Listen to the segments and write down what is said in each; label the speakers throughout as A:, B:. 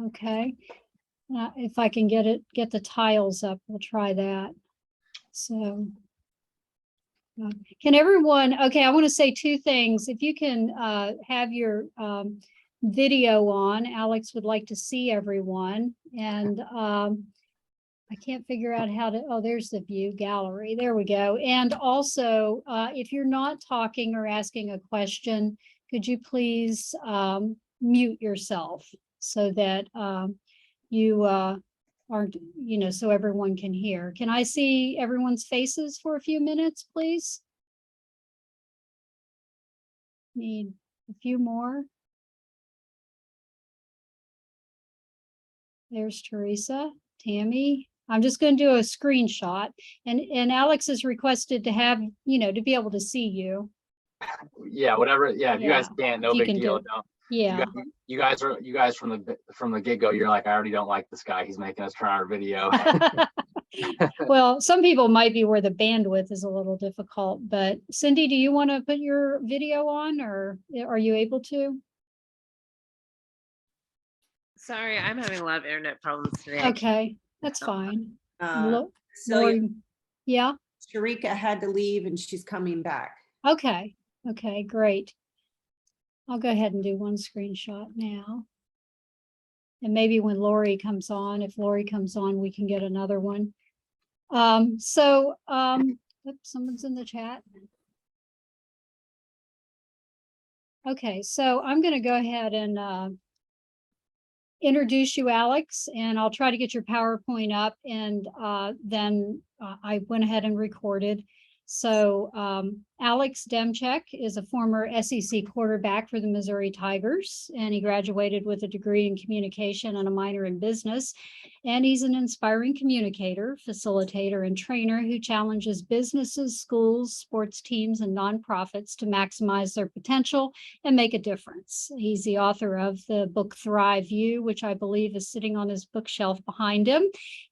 A: Okay. If I can get the tiles up, we'll try that. So. Can everyone, okay, I want to say two things. If you can have your video on, Alex would like to see everyone. And I can't figure out how to, oh, there's the view gallery. There we go. And also, if you're not talking or asking a question, could you please mute yourself so that you aren't, so everyone can hear. Can I see everyone's faces for a few minutes, please? Need a few more. There's Teresa, Tammy. I'm just going to do a screenshot, and Alex has requested to have, to be able to see you.
B: Yeah, whatever. Yeah, if you guys can't, no big deal. No.
A: Yeah.
B: You guys from the get-go, you're like, I already don't like this guy. He's making us turn our video.
A: Well, some people might be where the bandwidth is a little difficult, but Cindy, do you want to put your video on, or are you able to?
C: Sorry, I'm having a lot of internet problems today.
A: Okay, that's fine.
D: So
A: Lori, yeah.
D: Sharika had to leave and she's coming back.
A: Okay, great. I'll go ahead and do one screenshot now. And maybe when Lori comes on, if Lori comes on, we can get another one. Oops, someone's in the chat. Okay, so I'm going to go ahead and introduce you, Alex, and I'll try to get your PowerPoint up, and then I went ahead and recorded. So Alex Demczak is a former SEC quarterback for the Missouri Tigers, and he graduated with a degree in communication and a minor in business. And he's an inspiring communicator, facilitator, and trainer who challenges businesses, schools, sports teams, and nonprofits to maximize their potential and make a difference. He's the author of the book Thrive You, which I believe is sitting on his bookshelf behind him,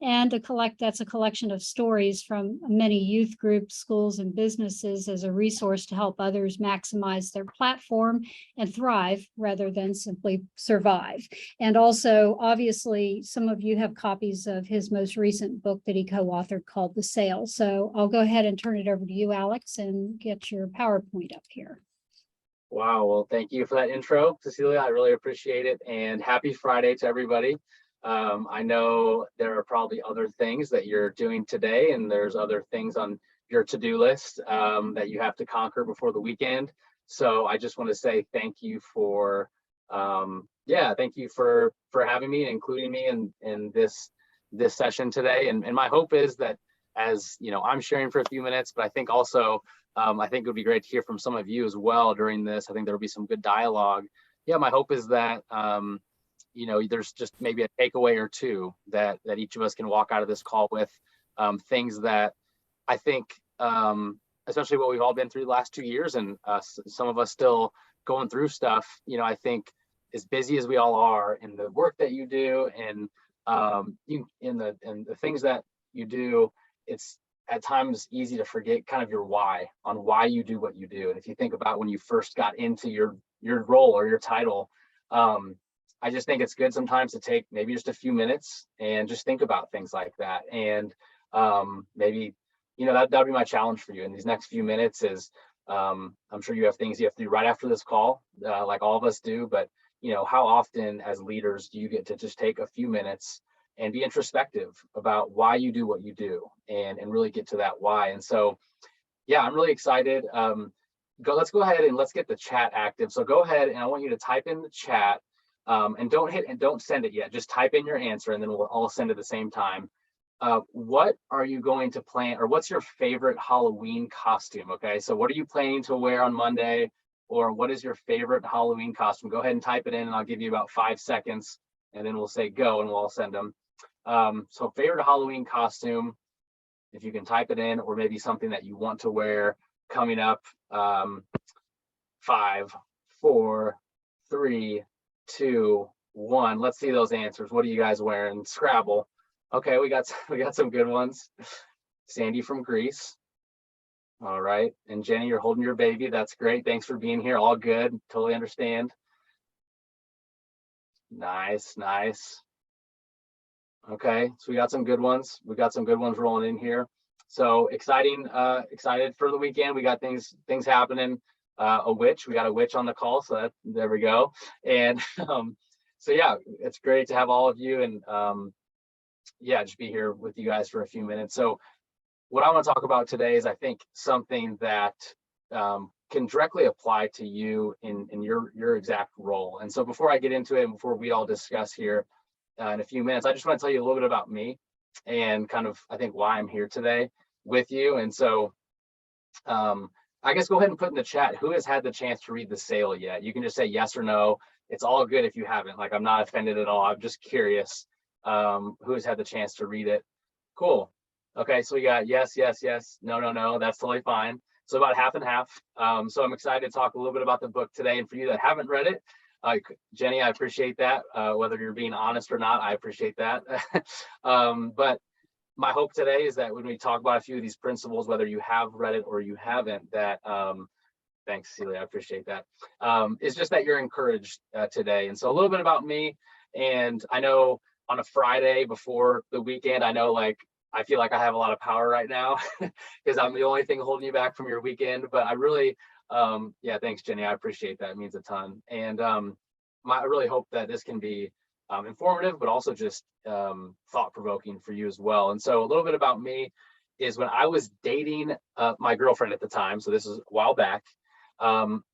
A: and that's a collection of stories from many youth groups, schools, and businesses as a resource to help others maximize their platform and thrive rather than simply survive. And also, obviously, some of you have copies of his most recent book that he co-authored called The Sale. So I'll go ahead and turn it over to you, Alex, and get your PowerPoint up here.
B: Wow, well, thank you for that intro, Cecilia. I really appreciate it, and happy Friday to everybody. I know there are probably other things that you're doing today, and there's other things on your to-do list that you have to conquer before the weekend. So I just want to say thank you for thank you for having me and including me in this session today. And my hope is that, as you know, I'm sharing for a few minutes, but I think also I think it would be great to hear from some of you as well during this. I think there will be some good dialogue. Yeah, my hope is that there's just maybe a takeaway or two that each of us can walk out of this call with, things that I think, especially what we've all been through the last 2 years, and some of us still going through stuff. I think as busy as we all are in the work that you do, and in the things that you do, it's at times easy to forget kind of your why you do what you do. And if you think about when you first got into your role or your title, I just think it's good sometimes to take maybe just a few minutes and just think about things like that. And maybe that'll be my challenge for you in these next few minutes is, I'm sure you have things you have to do right after this call, like all of us do, but how often as leaders do you get to just take a few minutes and be introspective about why you do what you do, and really get to that why. And so, yeah, I'm really excited. Let's go ahead and let's get the chat active. So go ahead, and I want you to type in the chat, and don't send it yet. Just type in your answer, and then we'll all send at the same time. What are you going to plan, or what's your favorite Halloween costume? Okay, so what are you planning to wear on Monday, or what is your favorite Halloween costume? Go ahead and type it in, and I'll give you about 5 seconds, and then we'll say go, and we'll all send them. So favorite Halloween costume, if you can type it in, or maybe something that you want to wear coming up. 5, 4, 3, 2, 1. Let's see those answers. What are you guys wearing? Scrabble. Okay, we got some good ones. Sandy from Greece. All right, and Jenny, you're holding your baby. That's great. Thanks for being here. All good. Totally understand. Nice, nice. Okay, so we got some good ones. We got some good ones rolling in here. So exciting, excited for the weekend. We got things happening. We got a witch on the call, so there we go. And so yeah, it's great to have all of you, and yeah, just be here with you guys for a few minutes. So what I want to talk about today is, I think, something that can directly apply to you in your exact role. And so before I get into it, and before we all discuss here in a few minutes, I just want to tell you a little bit about me and kind of, I think, why I'm here today with you. And so I guess go ahead and put in the chat, who has had the chance to read The Sale yet? You can just say yes or no. It's all good if you haven't. Like, I'm not offended at all. I'm just curious who has had the chance to read it. Cool. Okay, so we got yes, yes, yes, no, no, no. That's totally fine. So about half and half. So I'm excited to talk a little bit about the book today. And for you that haven't read it, Jenny, I appreciate that. Whether you're being honest or not, I appreciate that. But my hope today is that when we talk about a few of these principles, whether you have read it or you haven't, that thanks, Celia, I appreciate that. It's just that you're encouraged today. And so a little bit about me. And I know on a Friday before the weekend, I know, like, I feel like I have a lot of power right now because I'm the only thing holding you back from your weekend. But I really, yeah, thanks, Jenny. I appreciate that. It means a ton. And I really hope that this can be informative, but also just thought-provoking for you as well. And so a little bit about me is, when I was dating my girlfriend at the time, so this is a while back,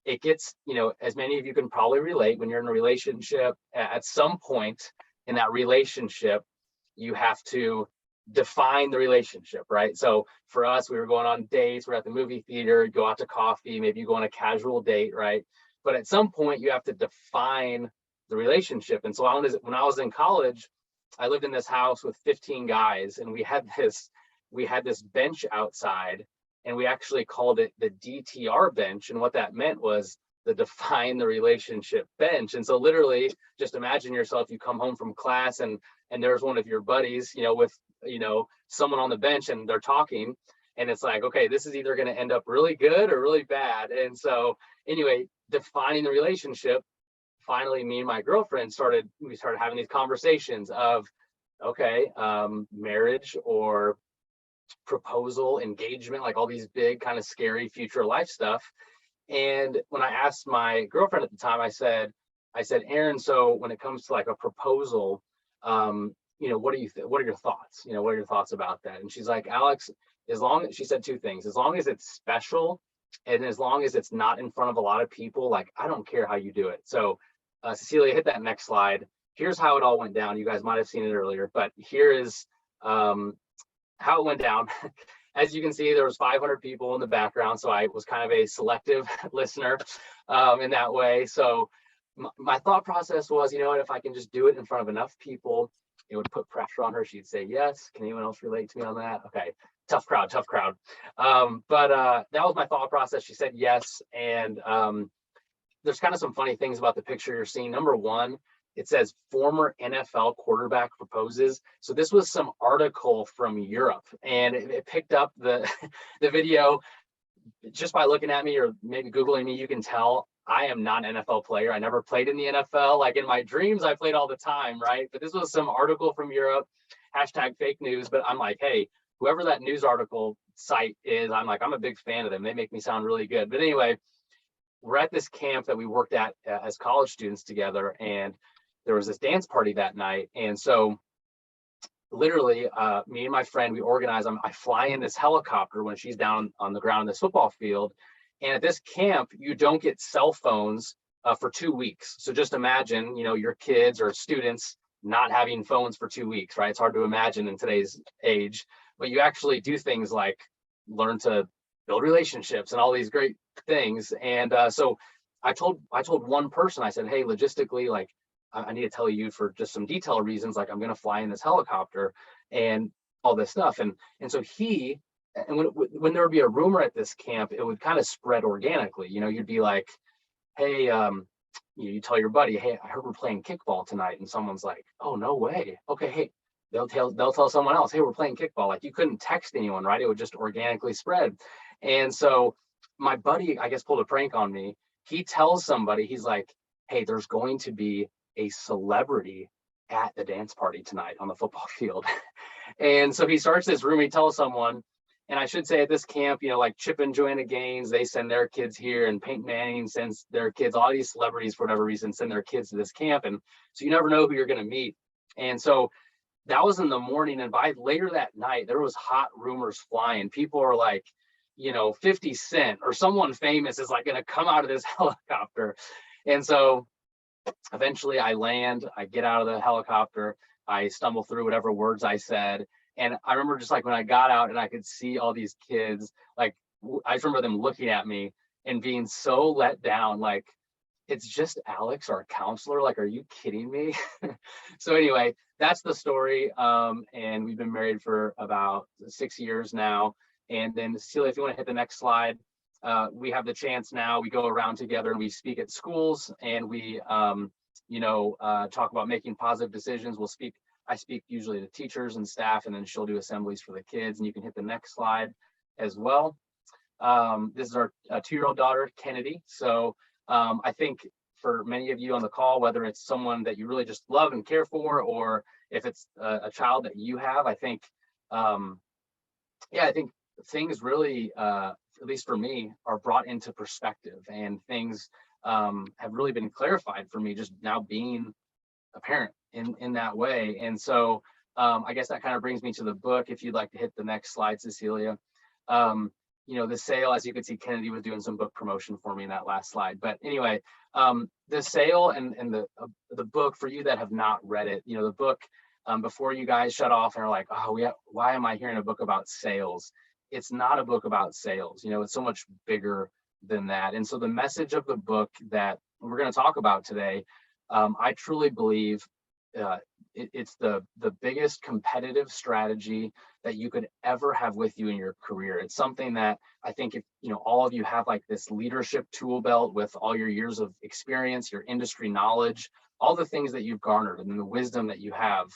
B: it gets, as many of you can probably relate, when you're in a relationship, at some point in that relationship, you have to define the relationship, right? So for us, we were going on dates, we're at the movie theater, go out to coffee, maybe you go on a casual date, right? But at some point you have to define the relationship. And so when I was in college, I lived in this house with 15 guys, and we had this bench outside, and we actually called it the DTR bench. And what that meant was the define the relationship bench. And so literally, just imagine yourself, you come home from class, and there's one of your buddies, with someone on the bench, and they're talking, and it's like, okay, this is either going to end up really good or really bad. And so anyway, defining the relationship, finally, me and my girlfriend started having these conversations of, okay, marriage or proposal, engagement, like all these big kind of scary future life stuff. And when I asked my girlfriend at the time, I said, Erin, so when it comes to like a proposal, what are your thoughts? What are your thoughts about that? And she's like, Alex, she said two things: as long as it's special, and as long as it's not in front of a lot of people, like, I don't care how you do it. So Cecilia, hit that next slide. Here's how it all went down. You guys might have seen it earlier, but here is how it went down. As you can see, there was 500 people in the background, so I was kind of a selective listener in that way. So my thought process was, if I can just do it in front of enough people, it would put pressure on her. She'd say yes. Can anyone else relate to me on that? Okay, tough crowd. But that was my thought process. She said yes. And there's kind of some funny things about the picture you're seeing. Number one, it says former NFL quarterback proposes. So this was some article from Europe, and it picked up the video. Just by looking at me, or maybe Googling me, you can tell I am not an NFL player. I never played in the NFL. Like, in my dreams, I played all the time, right? But this was some article from Europe, #fake news. But I'm like, hey, whoever that news article site is, I'm a big fan of them. They make me sound really good. But anyway, we're at this camp that we worked at as college students together, and there was this dance party that night. And so literally, me and my friend, we organize. I fly in this helicopter when she's down on the ground in this football field. And at this camp, you don't get cell phones for 2 weeks. So just imagine, your kids or students not having phones for 2 weeks, right? It's hard to imagine in today's age, but you actually do things like learn to build relationships and all these great things. And so I told one person, I said, hey, logistically, like, I need to tell you for just some detailed reasons, like, I'm going to fly in this helicopter and all this stuff. And so when there would be a rumor at this camp, it would kind of spread organically. You'd be like, hey, you tell your buddy, hey, I heard we're playing kickball tonight. And someone's like, oh, no way. Okay, hey, they'll tell someone else, hey, we're playing kickball. Like, you couldn't text anyone, right? It would just organically spread. And so my buddy, I guess, pulled a prank on me. He tells somebody, he's like, hey, there's going to be a celebrity at the dance party tonight on the football field. And so he starts this rumor, he tells someone, and I should say at this camp, like Chip and Joanna Gaines, they send their kids here, and Peyton Manning sends their kids, all these celebrities for whatever reason send their kids to this camp. And so you never know who you're going to meet. And so that was in the morning, and by later that night, there was hot rumors flying. People are like, 50 Cent or someone famous is like going to come out of this helicopter. And so eventually I land, I get out of the helicopter, I stumble through whatever words I said. And I remember just like when I got out and I could see all these kids, like I remember them looking at me and being so let down, like, it's just Alex, our counselor. Like, are you kidding me? So anyway, that's the story. And we've been married for about 6 years now. And then Cecilia, if you want to hit the next slide, we have the chance now, we go around together and we speak at schools, and we, talk about making positive decisions. I speak usually to teachers and staff, and then she'll do assemblies for the kids. And you can hit the next slide as well. This is our 2-year-old daughter, Kennedy. So I think for many of you on the call, whether it's someone that you really just love and care for, or if it's a child that you have, I think, I think things really, at least for me, are brought into perspective, and things have really been clarified for me just now being a parent in that way. And so I guess that kind of brings me to the book. If you'd like to hit the next slide, Cecilia. The sale, as you can see, Kennedy was doing some book promotion for me in that last slide. But anyway, the sale and the book, for you that have not read it, the book, before you guys shut off and are like, oh, why am I hearing a book about sales? It's not a book about sales. It's so much bigger than that. And so the message of the book that we're going to talk about today, I truly believe it's the biggest competitive strategy that you could ever have with you in your career. It's something that I think if all of you have like this leadership tool belt with all your years of experience, your industry knowledge, all the things that you've garnered and the wisdom that you have,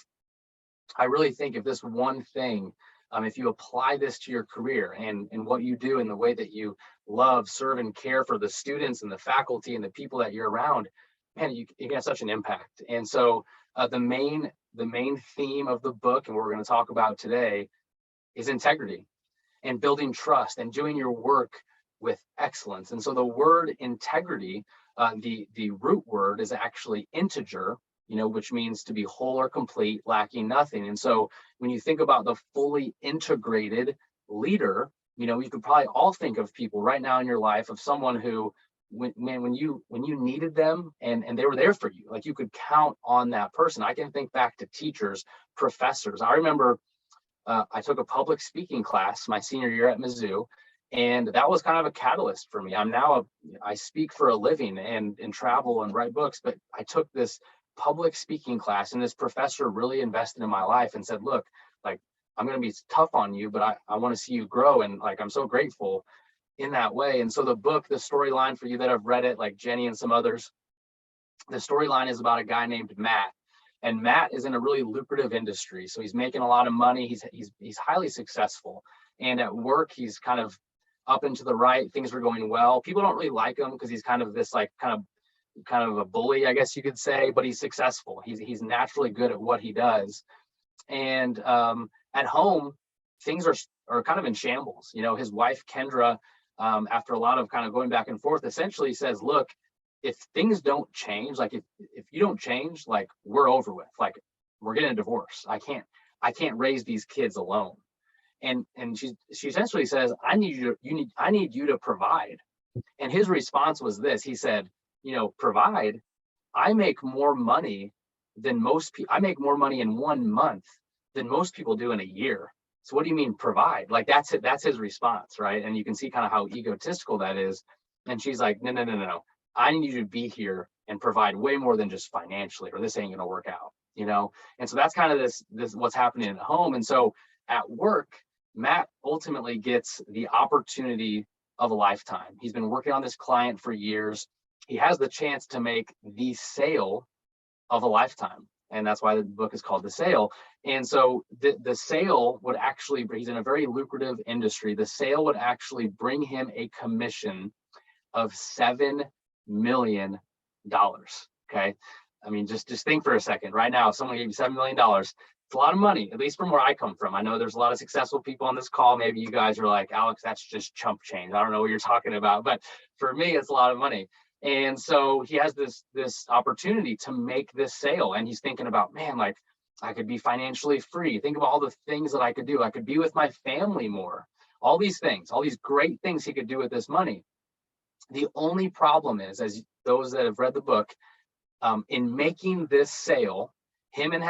B: I really think if this one thing, if you apply this to your career and what you do and the way that you love, serve, and care for the students and the faculty and the people that you're around, man, you can have such an impact. And so the main theme of the book, and what we're going to talk about today, is integrity and building trust and doing your work with excellence. And so the word integrity, the root word is actually integer, which means to be whole or complete, lacking nothing. And so when you think about the fully integrated leader, you could probably all think of people right now in your life of someone who, when you needed them and they were there for you, like you could count on that person. I can think back to teachers, professors. I remember I took a public speaking class my senior year at Mizzou, and that was kind of a catalyst for me. I speak for a living and travel and write books, but I took this public speaking class, and this professor really invested in my life and said, look, like, I'm going to be tough on you, but I want to see you grow. And like, I'm so grateful in that way. And so the book, the storyline, for you that have read it, like Jenny and some others, the storyline is about a guy named Matt. And Matt is in a really lucrative industry. So he's making a lot of money. He's highly successful. And at work, he's kind of up and to the right. Things are going well. People don't really like him because he's kind of this like kind of a bully, I guess you could say, but he's successful. He's naturally good at what he does. And at home, things are kind of in shambles. His wife, Kendra, after a lot of kind of going back and forth, essentially says, look, if things don't change, like if you don't change, like we're over with, like we're getting a divorce. I can't raise these kids alone. And she essentially says, I need you to provide. And his response was this. He said, provide. I make more money than most people. I make more money in 1 month than most people do in a year. So what do you mean provide? Like that's it. That's his response, right? And you can see kind of how egotistical that is. And she's like, no. I need you to be here and provide way more than just financially, or this ain't gonna work out, And so that's kind of this what's happening at home. And so at work, Matt ultimately gets the opportunity of a lifetime. He's been working on this client for years. He has the chance to make the sale of a lifetime. And that's why the book is called The Sale. And so the sale would actually, he's in a very lucrative industry. The sale would actually bring him a commission of $7 million. Okay. I mean, just think for a second. Right now, if someone gave you $7 million, it's a lot of money, at least from where I come from. I know there's a lot of successful people on this call. Maybe you guys are like, Alex, that's just chump change. I don't know what you're talking about, but for me, it's a lot of money. And so he has this opportunity to make this sale, and he's thinking about, man, like I could be financially free. Think about all the things that I could do. I could be with my family more. All these things, all these great things he could do with this money. The only problem is, as those that have read the book, in making this sale, him and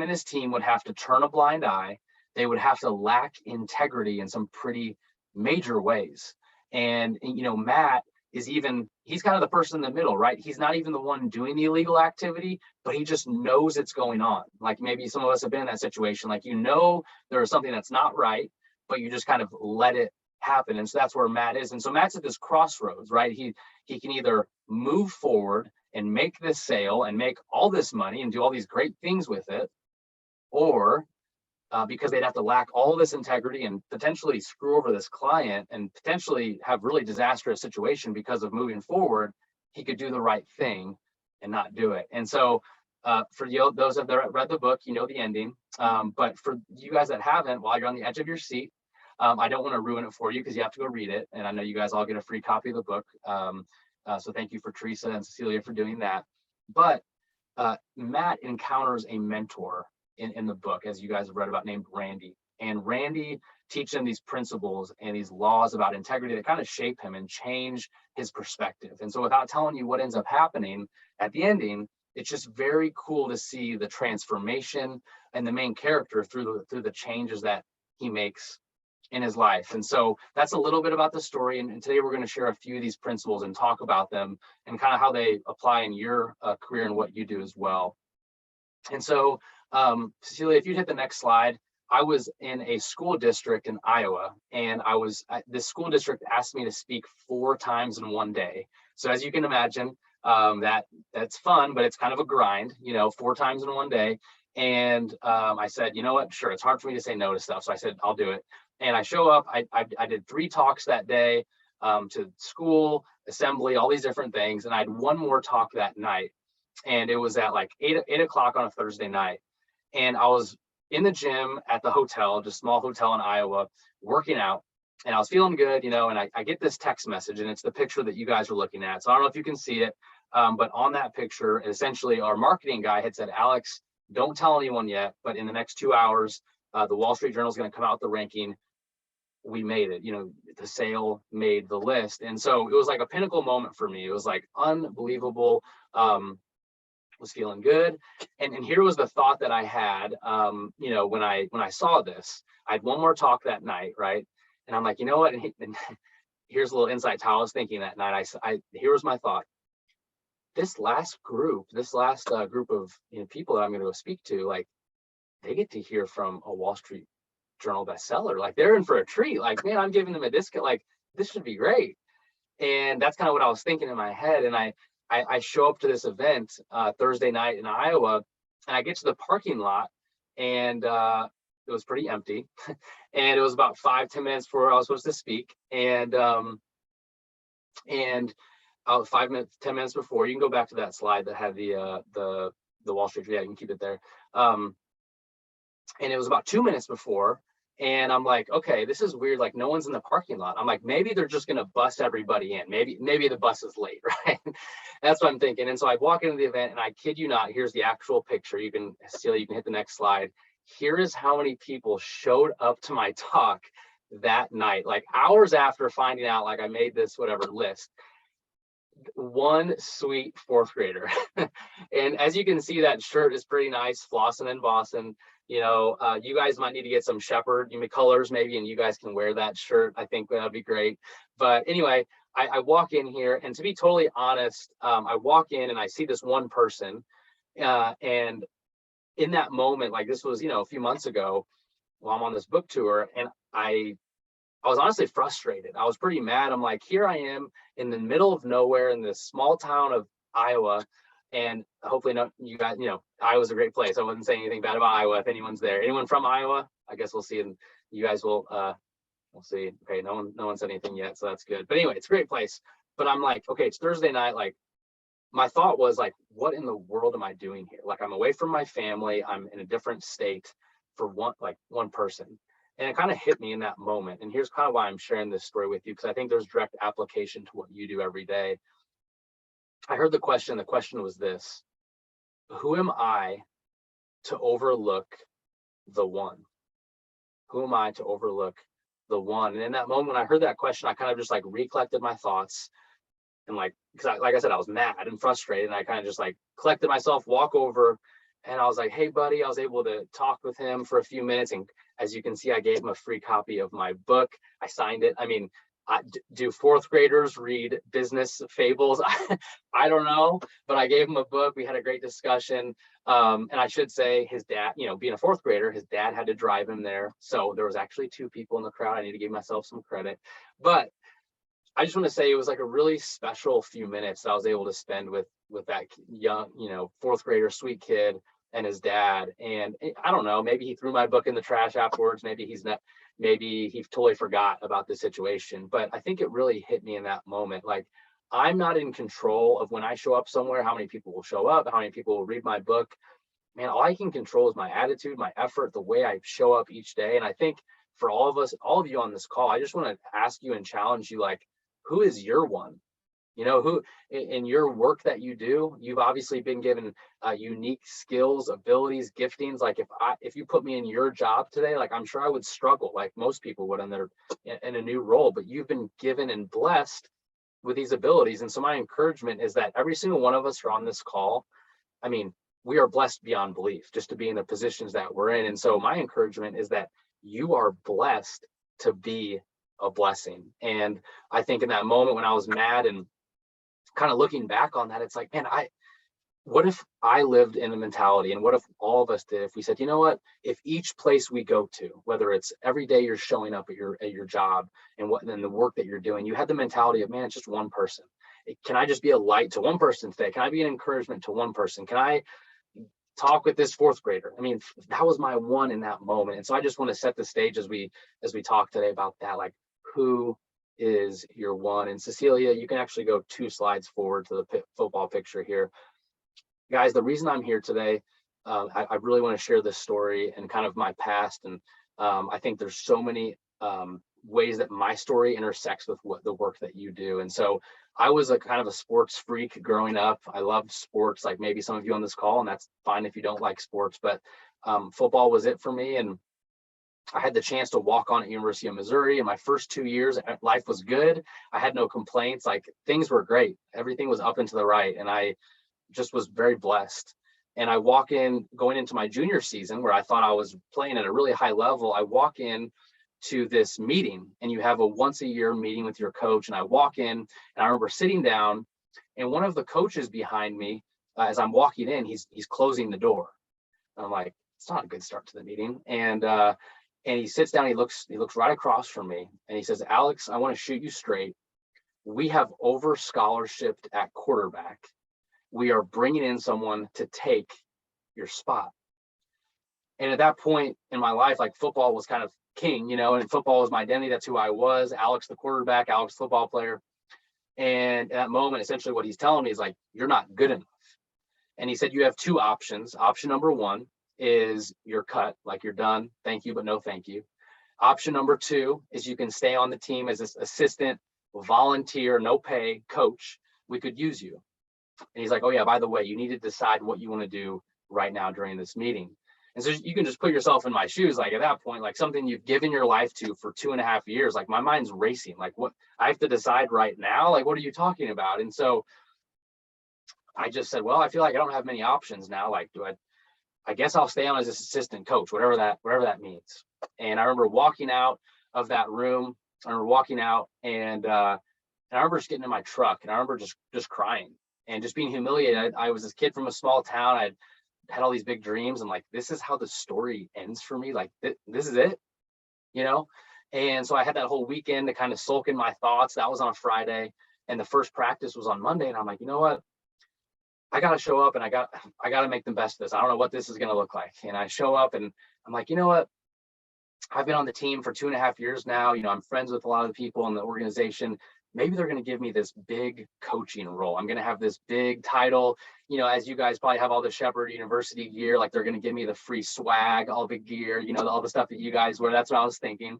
B: his team would have to turn a blind eye. They would have to lack integrity in some pretty major ways. And Matt is he's kind of the person in the middle, right? He's not even the one doing the illegal activity, but he just knows it's going on. Like maybe some of us have been in that situation. Like, there is something that's not right, but you just kind of let it happen. And so that's where Matt is. And so Matt's at this crossroads, right? He can either move forward and make this sale and make all this money and do all these great things with it, or because they'd have to lack all this integrity and potentially screw over this client and potentially have really disastrous situation because of moving forward, he could do the right thing and not do it. And so for those that have read the book, the ending. But for you guys that haven't, while you're on the edge of your seat, I don't want to ruin it for you because you have to go read it. And I know you guys all get a free copy of the book. So thank you for Teresa and Cecilia for doing that. But Matt encounters a mentor in the book, as you guys have read about, named Randy. And Randy teaches him these principles and these laws about integrity that kind of shape him and change his perspective. And so without telling you what ends up happening at the ending, it's just very cool to see the transformation and the main character through the changes that he makes in his life. And so that's a little bit about the story. And today we're going to share a few of these principles and talk about them and kind of how they apply in your career and what you do as well. And so, Cecilia, if you'd hit the next slide, I was in a school district in Iowa, and this school district asked me to speak 4 times in one day. So as you can imagine, that's fun, but it's kind of a grind, 4 times in one day. And I said, you know what, sure, it's hard for me to say no to stuff. So I said, I'll do it. And I show up, I did 3 talks that day, to school, assembly, all these different things. And I had one more talk that night. And it was at like 8 o'clock on a Thursday night. And I was in the gym at the hotel, just small hotel in Iowa, working out. And I was feeling good, and I get this text message, and it's the picture that you guys are looking at. So I don't know if you can see it, but on that picture, essentially our marketing guy had said, Alex, don't tell anyone yet, but in the next 2 hours, the Wall Street Journal is going to come out with the ranking. We made it, the sale made the list. And so it was like a pinnacle moment for me. It was like unbelievable. Was feeling good. And here was the thought that I had, when I saw this. I had one more talk that night, right? And I'm like, you know what? And here's a little insight to how I was thinking that night. Here was my thought. This last group of people that I'm going to go speak to, like, they get to hear from a Wall Street Journal bestseller. Like, they're in for a treat. Like, man, I'm giving them a discount. Like, this should be great. And that's kind of what I was thinking in my head. And I show up to this event Thursday night in Iowa, and I get to the parking lot, and it was pretty empty. And it was about 5-10 minutes before I was supposed to speak. And 5 minutes, 10 minutes before, you can go back to that slide that had the Wall Street. Yeah, you can keep it there. And it was about 2 minutes before. And I'm like, okay, this is weird. Like, no one's in the parking lot. I'm like, maybe they're just going to bus everybody in. Maybe the bus is late, right? That's what I'm thinking. And so I walk into the event, and I kid you not, here's the actual picture. You can hit the next slide. Here is how many people showed up to my talk that night, like hours after finding out, like, I made this whatever list. One sweet 4th grader. And as you can see, that shirt is pretty nice, flossing and bossing. You guys might need to get some shepherd colors maybe, and you guys can wear that shirt. I think that'd be great. But anyway, I walk in here, and to be totally honest, I walk in and I see this one person, and in that moment, like, this was a few months ago, while I'm on this book tour, and I was honestly frustrated. I was pretty mad. I'm like, here I am in the middle of nowhere in this small town of Iowa. And hopefully, you guys, Iowa's a great place. I wasn't saying anything bad about Iowa. If anyone's there, anyone from Iowa, I guess we'll see. And you guys will, we'll see. Okay, no one said anything yet, so that's good. But anyway, it's a great place. But I'm like, okay, it's Thursday night. Like, my thought was like, what in the world am I doing here? Like, I'm away from my family. I'm in a different state for one person. And it kind of hit me in that moment. And here's kind of why I'm sharing this story with you, because I think there's direct application to what you do every day. I heard the question. The question was this: who am I to overlook the one? Who am I to overlook the one? And in that moment, when I heard that question, I kind of just like recollected my thoughts. And like, because like I said, I was mad and frustrated. And I kind of just like collected myself, walk over, and I was like, hey, buddy, I was able to talk with him for a few minutes. And as you can see, I gave him a free copy of my book. I signed it. I mean, do fourth graders read business fables? I don't know, but I gave him a book. We had a great discussion. And I should say his dad, being a fourth grader, his dad had to drive him there. So there was actually 2 people in the crowd. I need to give myself some credit. But I just want to say it was like a really special few minutes that I was able to spend with that young, fourth grader, sweet kid and his dad. And I don't know, maybe he threw my book in the trash afterwards. Maybe he totally forgot about the situation. But I think it really hit me in that moment. Like, I'm not in control of when I show up somewhere, how many people will show up, how many people will read my book. Man, all I can control is my attitude, my effort, the way I show up each day. And I think for all of us, all of you on this call, I just want to ask you and challenge you, like, who is your one? Who in your work that you do, you've obviously been given unique skills, abilities, giftings. Like, if you put me in your job today, like, I'm sure I would struggle like most people would in a new role, but you've been given and blessed with these abilities. And so my encouragement is that every single one of us are on this call. I mean, we are blessed beyond belief just to be in the positions that we're in. And so my encouragement is that you are blessed to be a blessing. And I think in that moment when I was mad and kind of looking back on that, it's like, man, what if I lived in the mentality, and what if all of us did, if we said, you know what, if each place we go to, whether it's every day you're showing up at your job and the work that you're doing, you had the mentality of, man, it's just one person. Can I just be a light to one person today? Can I be an encouragement to one person? Can I talk with this fourth grader? I mean, that was my one in that moment. And so I just want to set the stage as we talk today about that, like, who is your one? And Cecilia, you can actually go 2 slides forward to the football picture here. Guys, the reason I'm here today, I really want to share this story and kind of my past. And I think there's so many ways that my story intersects with what the work that you do. And so I was a kind of a sports freak growing up. I loved sports, like maybe some of you on this call, and that's fine if you don't like sports, but football was it for me. And I had the chance to walk on at University of Missouri. In my first 2 years, life was good. I had no complaints. Like, things were great. Everything was up and to the right. And I just was very blessed. And I going into my junior season, where I thought I was playing at a really high level, I walk in to this meeting, and you have a once a year meeting with your coach. And I walk in, and I remember sitting down, and one of the coaches behind me, as I'm walking in, he's closing the door. And I'm like, it's not a good start to the meeting. And he sits down, he looks right across from me, and he says, Alex, I want to shoot you straight. We have over scholarshiped at quarterback. We are bringing in someone to take your spot. And at that point in my life, like, football was kind of king, and football was my identity. That's who I was. Alex, the quarterback, Alex, football player. And at that moment, essentially what he's telling me is like, you're not good enough. And he said, you have 2 options. Option number 1 is you're cut, like, you're done. Thank you, but no thank you. Option number 2 is you can stay on the team as this assistant, volunteer, no pay coach. We could use you. And he's like, oh yeah, by the way, you need to decide what you want to do right now during this meeting. And so you can just put yourself in my shoes. Like, at that point, like, something you've given your life to for 2.5 years, like, my mind's racing. Like, what, I have to decide right now? Like, what are you talking about? And so I just said, well, I feel like I don't have many options now. Like, I guess I'll stay on as this assistant coach, whatever that means. And I remember walking out of that room. I remember walking out, and I remember just getting in my truck, and I remember just crying and just being humiliated. I was this kid from a small town. I had all these big dreams, and like, this is how the story ends for me. Like, this is it, And so I had that whole weekend to kind of sulk in my thoughts. That was on a Friday, and the first practice was on Monday. And I'm like, you know what? I got to show up, and I got to make the best of this. I don't know what this is going to look like. And I show up, and I'm like, you know what? I've been on the team for 2.5 years now. I'm friends with a lot of the people in the organization. maybe they're going to give me this big coaching role. I'm going to have this big title, you know, as you guys probably have all the Shepherd University gear, like they're going to give me the free swag, all the gear, you know, all the stuff that you guys wear. That's what I was thinking.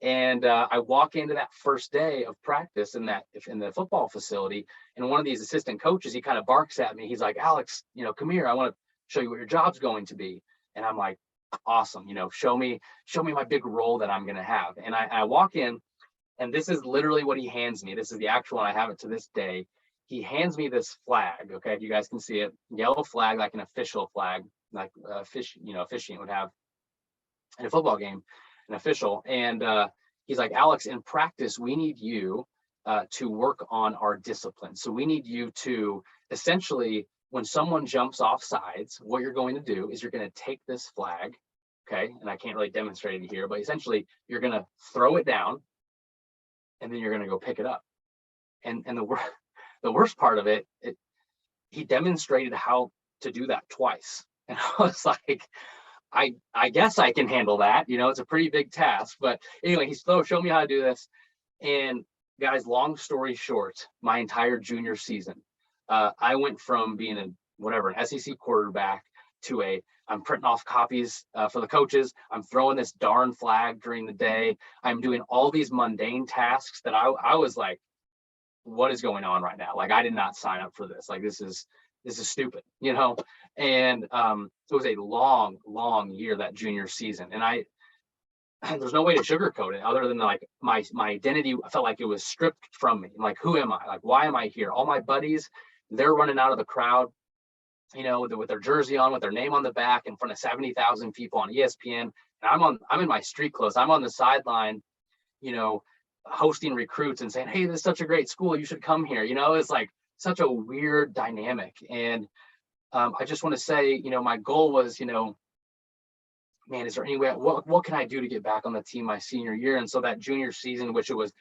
B: And I walk into that first day of practice in the football facility, and one of these assistant coaches, he kind of barks at me. He's like, Alex, you know, come here. I want to show you what your job's going to be. And I'm like, awesome. You know, show me my big role that I'm going to have. And I walk in, and this is literally what he hands me. This is the actual one. I have it to this day. He hands me this flag. Okay, if you guys can see it, yellow flag, like an official flag, like officiant would have in a football game, an official. And he's like, Alex, in practice, we need you to work on our discipline. So we need you to essentially, when someone jumps off sides, what you're going to do is you're going to take this flag, okay? And I can't really demonstrate it here, but essentially you're going to throw it down, and then you're going to go pick it up. And the worst part of it, he demonstrated how to do that twice. And I was like, I guess I can handle that. You know, it's a pretty big task. But anyway, he's showed me how to do this. And guys, long story short, my entire junior season, I went from being an SEC quarterback to I'm printing off copies for the coaches. I'm throwing this darn flag during the day. I'm doing all these mundane tasks that I was like, what is going on right now? Like, I did not sign up for this. Like, this is stupid, you know? And it was a long year, that junior season. And there's no way to sugarcoat it other than like my identity. I felt like it was stripped from me. Like, who am I? Like, why am I here? All my buddies, they're running out of the crowd, you know, with their jersey on, with their name on the back in front of 70,000 people on ESPN. And I'm in my street clothes. I'm on the sideline, you know, hosting recruits and saying, hey, this is such a great school. You should come here. You know, it's like such a weird dynamic. And I just want to say, you know, my goal was, you know, man, is there any way, what can I do to get back on the team my senior year? And so that junior season, which it was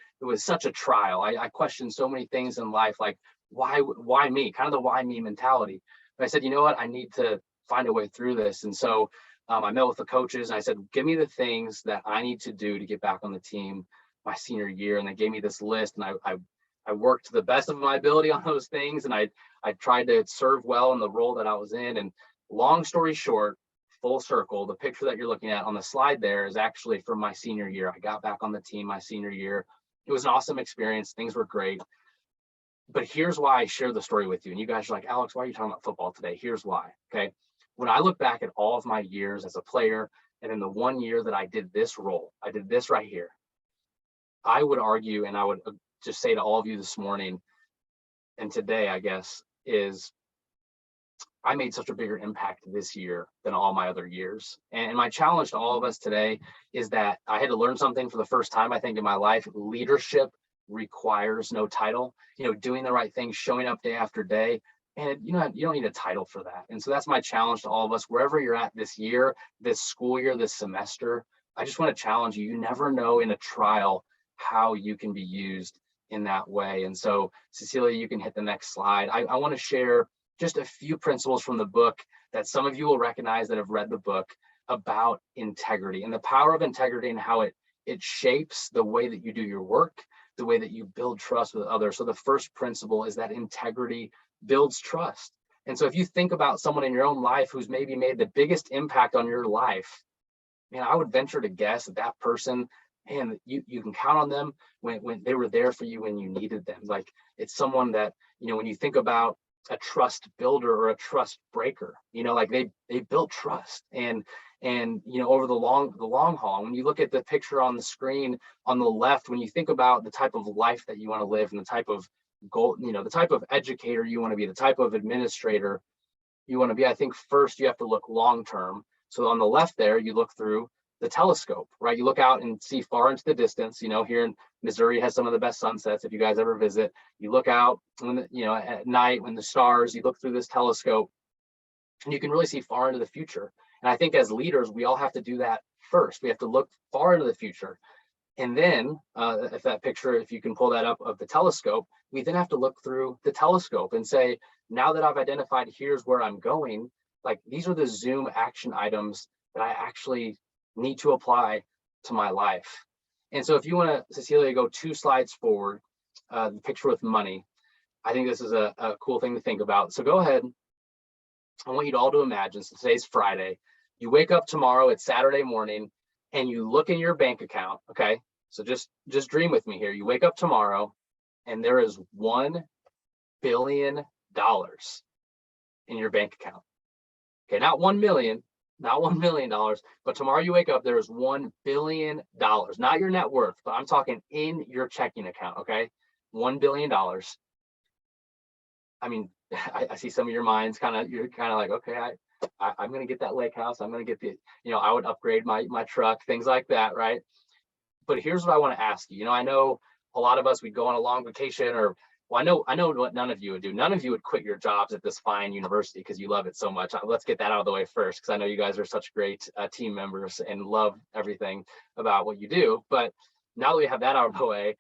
B: such a trial. I questioned so many things in life, like, why me? Kind of the why me mentality. But I said, you know what, I need to find a way through this. And so I met with the coaches and I said, give me the things that I need to do to get back on the team my senior year. And they gave me this list, and I worked to the best of my ability on those things. And I tried to serve well in the role that I was in. And long story short, full circle, the picture that you're looking at on the slide there is actually from my senior year. I got back on the team my senior year. It was an awesome experience. Things were great. But here's why I share the story with you. And you guys are like, Alex, why are you talking about football today? Here's why. Okay. When I look back at all of my years as a player, and in the 1 year that I did this role, I did this right here, I would argue, and I would just say to all of you this morning and today, I guess, is I made such a bigger impact this year than all my other years. And my challenge to all of us today is that I had to learn something for the first time, I think, in my life. Leadership requires no title. You know, doing the right thing, showing up day after day, and you don't need a title for that. And so that's my challenge to all of us, wherever you're at this year, this school year, this semester. I just want to challenge you. You never know in a trial how you can be used in that way. And so, Cecilia, you can hit the next slide. I want to share just a few principles from the book that some of you will recognize that have read the book about integrity and the power of integrity and how it shapes the way that you do your work, the way that you build trust with others. So the first principle is that integrity builds trust. And so if you think about someone in your own life who's maybe made the biggest impact on your life, man, I would venture to guess that person, man, you can count on them when they were there for you when you needed them. Like, it's someone that, you know, when you think about a trust builder or a trust breaker, you know, like they built trust. And you know, over the long haul, when you look at the picture on the screen on the left, when you think about the type of life that you want to live and the type of goal, you know, the type of educator you want to be, the type of administrator you want to be, I think first you have to look long term. So on the left there, you look through the telescope, right? You look out and see far into the distance. You know, here in Missouri has some of the best sunsets. If you guys ever visit, you look out when you know, at night when the stars, you look through this telescope and you can really see far into the future. And I think as leaders, we all have to do that first. We have to look far into the future. And then if that picture, if you can pull that up of the telescope, we then have to look through the telescope and say, now that I've identified here's where I'm going, like these are the Zoom action items that I actually need to apply to my life. And so if you want to, Cecilia, go 2 slides forward, the picture with money. I think this is a cool thing to think about. So go ahead. I want you all to imagine, so today's Friday. You wake up tomorrow, it's Saturday morning, and you look in your bank account. Okay. So just dream with me here. You wake up tomorrow and there is $1 billion in your bank account. Okay, not 1 million, not $1 million, but tomorrow you wake up, there is $1 billion, not your net worth, but I'm talking in your checking account. Okay, $1 billion. I mean, I see some of your minds you're kind of like, okay, I'm going to get that lake house. I'm going to get I would upgrade my truck, things like that. Right. But here's what I want to ask you. I know a lot of us, we'd go on a long vacation, or well, I know what none of you would do. None of you would quit your jobs at this fine university because you love it so much. Let's get that out of the way first, because I know you guys are such great team members and love everything about what you do. But now that we have that out of the way,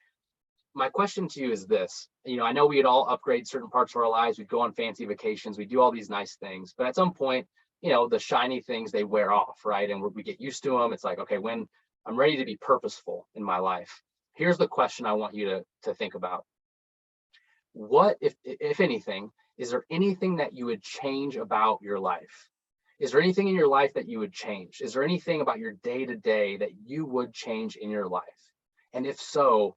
B: my question to you is this. I know we'd all upgrade certain parts of our lives. We'd go on fancy vacations. We do all these nice things. But at some point, the shiny things, they wear off, right? And we get used to them. It's like, okay, when I'm ready to be purposeful in my life, here's the question I want you to think about. What, if anything, is there anything that you would change about your life? Is there anything in your life that you would change? Is there anything about your day-to-day that you would change in your life? And if so,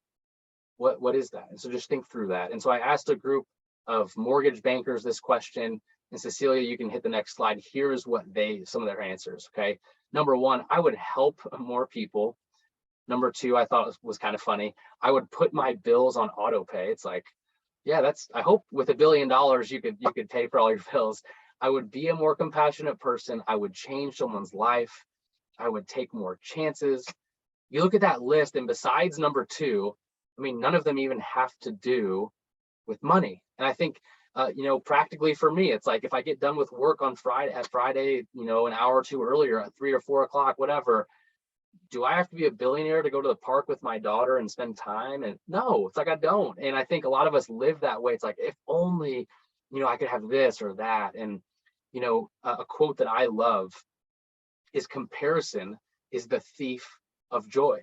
B: what is that? And so just think through that. And so I asked a group of mortgage bankers this question, and Cecilia, you can hit the next slide. Here's what some of their answers. Okay. Number one, I would help more people. Number two, I thought was kind of funny. I would put my bills on auto pay. It's like, yeah, I hope with $1 billion, you could pay for all your bills. I would be a more compassionate person. I would change someone's life. I would take more chances. You look at that list, and besides number two, I mean, none of them even have to do with money. And I think, practically for me, it's like if I get done with work on Friday, an hour or two earlier at 3 or 4 o'clock, whatever, do I have to be a billionaire to go to the park with my daughter and spend time? And no, it's like I don't. And I think a lot of us live that way. It's like, if only, I could have this or that. And, a quote that I love is, comparison is the thief of joy.